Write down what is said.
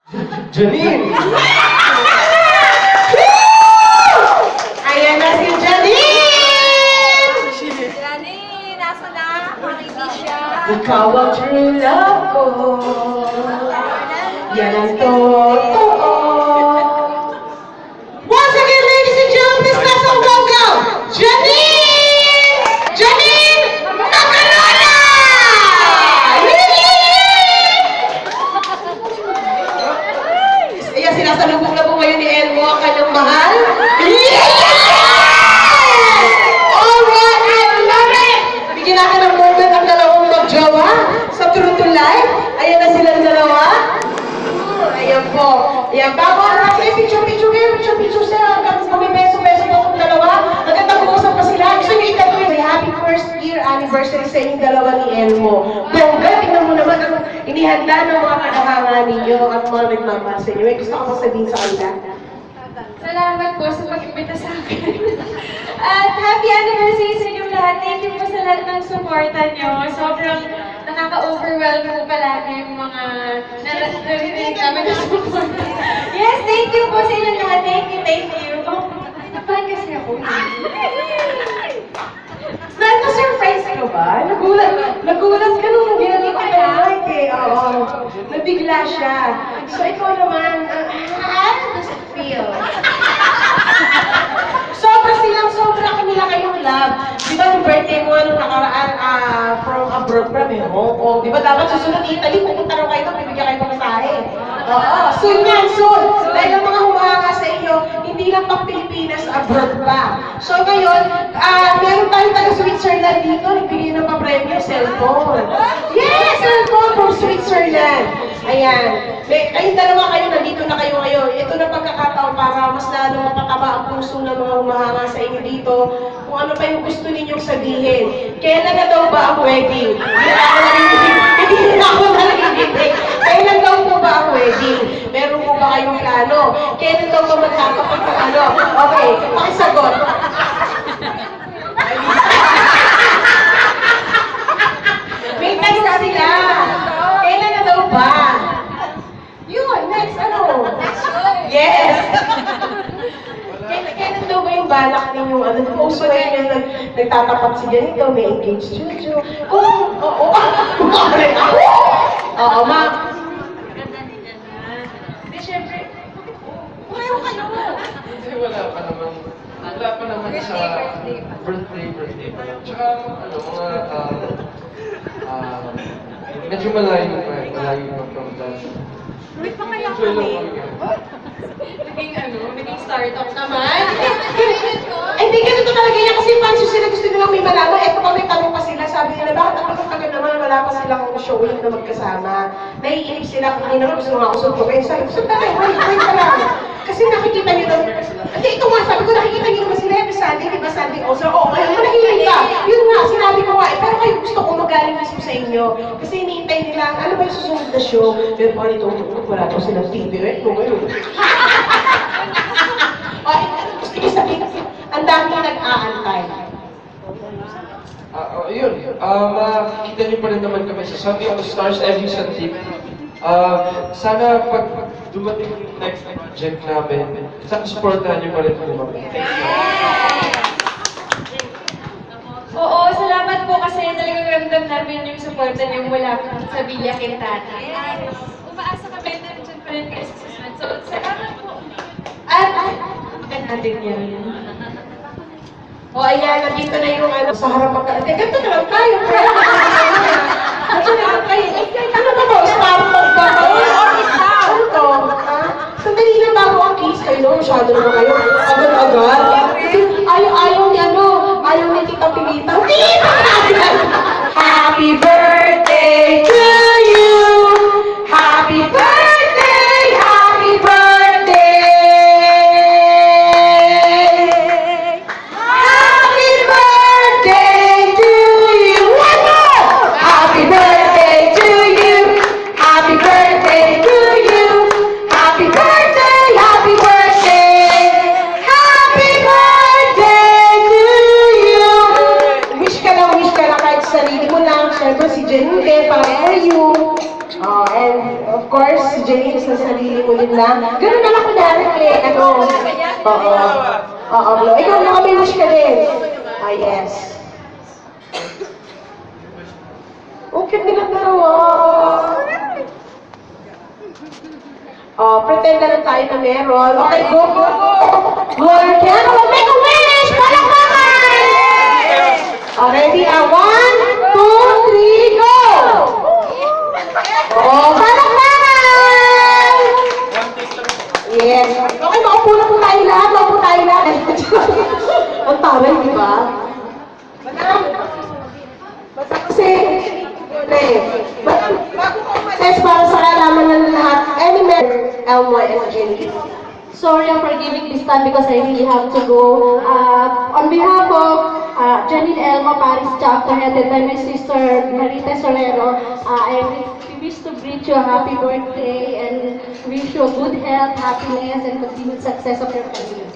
Janine! Ayan na si Janine! Janine, nasa na? Makinig siya. Ikaw ang true love ko. Yan ang totoo. Once again, ladies and gentlemen, please clap some welcome! Janine! Janine Macarona! Ayan, sinasalubong na po ngayon ni Elmo ang kanyang mahal. Alright, I love it! Bigyan natin ng moment ang dalawang magjowa sa True to Life. Ayan na silang dalawa. Ayan po. Ayan, bago ang picture-picture kayo, picture-picture sila. Hanggang bumibeso-beso po kung dalawa. Hanggang nag-uusap pa sila. Gusto niyo itato yung happy first year anniversary sa inyong dalawa ni Elmo. Bongga, tingnan mo naman ang inihanda ng mga kanahangan ninyo at mga nagmamahal sa inyo. May gusto ko pa sabihin sa kanila. Salamat po sa pag-imbita sa akin. At happy anniversary sa inyong lahat. Thank you po sa lahat ng suporta nyo. Sobrang nakaka-overwhelm po palagi yung mga naririnig namin na support. Yes, thank you po sa inyong lahat. Thank you, thank you. Napahan kasi ako. Na-surprise ka ba? Nagulat ka nung ginanong ka na like eh. Oo. Nabigla siya. So ikaw naman, how does it feel? Sobra kanila kayong love. Di ba yung birthday mo nung nakaraan from abroad from Hong Kong? Di ba dapat susunod Italy, pupunta raw kayo, bibigyan kayo ng masahe. Oo. Soon yan, soon. Dahil ang mga humahanga sa inyo, hindi lang pang Pilipinas, abroad pa. So ngayon, meron tayong taga Switzerland dito, nagbigay ng pa-premyo, cellphone. Yes, cellphone from Switzerland. Ayan. Kayong dalawa kayo, nandito na kayo ngayon. Ito na pagkakataon para mas lalo mapataba ang puso ng mga humahanga sa inyo dito. Kung ano pa yung gusto ninyong sabihin. Kailan na daw ba ang wedding? Hindi na ako narinig. Kailan daw po ba ang wedding? Meron po ba kayong plano? Kailan daw ba magkakapag ng ano? Okay, pakisagot. May text na sila. Kailan na daw ba? Yun, next ano? Yes! Kailan daw ba yung balak ninyong ano? Kung ba yun yung nagtatapat si Janine, may engaged Juju? Oo. Oo, ma. Hindi, syempre. Meron kayo. Kasi wala pa naman sa birthday pa lang. Tsaka, ano, medyo malayo pa from that. May pangaya Enjoy lang kami. kami. Naging startup naman. Hindi, ganito talaga yan kasi fans sila gusto nilang may malaman. Eto pa may tanong pa sila. Sabi nila, bakit ako tagal naman wala pa silang showing na magkasama. Naiinip sila kung kanina gusto nga ako suntukin. Sabi ko, tayo, wait pa lang. Kasi nakikita niyo naman. Hindi, ito nga, sabi ko, nakikita niyo naman sila every Sunday, di ba Sunday also? Oo, ngayon manahilig ka. Yun nga, sinabi ko nga, pero kayo gusto ko magaling mismo sa inyo. Kasi iniintay nila, ano ba yung susunod na show? Pero pa nito, wala daw silang TV, right? Kung ngayon. Gusto ko sabihin kasi, ang dami nag-aantay. Yun. Makikita niyo pa rin naman kami sa Sunday All Stars every Sunday. Sana pag dumating yung next project namin, sana supportahan niyo pa rin kami. Oo, salamat po kasi talagang ramdam namin yung suporta niyo mula sa Villa Quintana. Umaasa kami na rin dyan pa rin kayo sa susunod. So, salamat po. At, natin yan. O ayan, nandito na yung ano, sa harapan ka. Ganito na lang tayo, pero ganito na lang tayo. Ano ba to? Startup ba to? Ano to? Ha? Sandali lang bago ang kiss kayo. Masyado naman kayo. Agad-agad. Ayaw ni ano, ayaw ni Tita Pilita. Happy birthday to you! Happy birthday! Happy birthday! Happy birthday to you! One more! Happy birthday to you! Happy birthday! James sa sarili mo din na. Ganun na lang kunwari ulit. Ano? Oo. Oo, Blo. Ikaw na kami wish ka din. Ah, yes. Okay, nilang dalawa. Oh, pretend na lang tayo na meron. Okay, go, go, go. Gloria, kaya ka mag-make a wish! Palakpakan! Oh, ready? 1, 2, 3, go! Oh, palakpakan! Yes. Okay, maupo na po tayo lahat. Maupo tayo lahat. Ang taray, di ba? Kasi, yun eh. Bago ko umalis para sa kalaman ng lahat, any member, Elmo and Jenny. Sorry for giving this time because I really have to go. On behalf of Janine Elmo Paris Chapter, headed by my sister Marita Solero, I wish to greet you a happy birthday and wish you good health, happiness, and continued success of your family.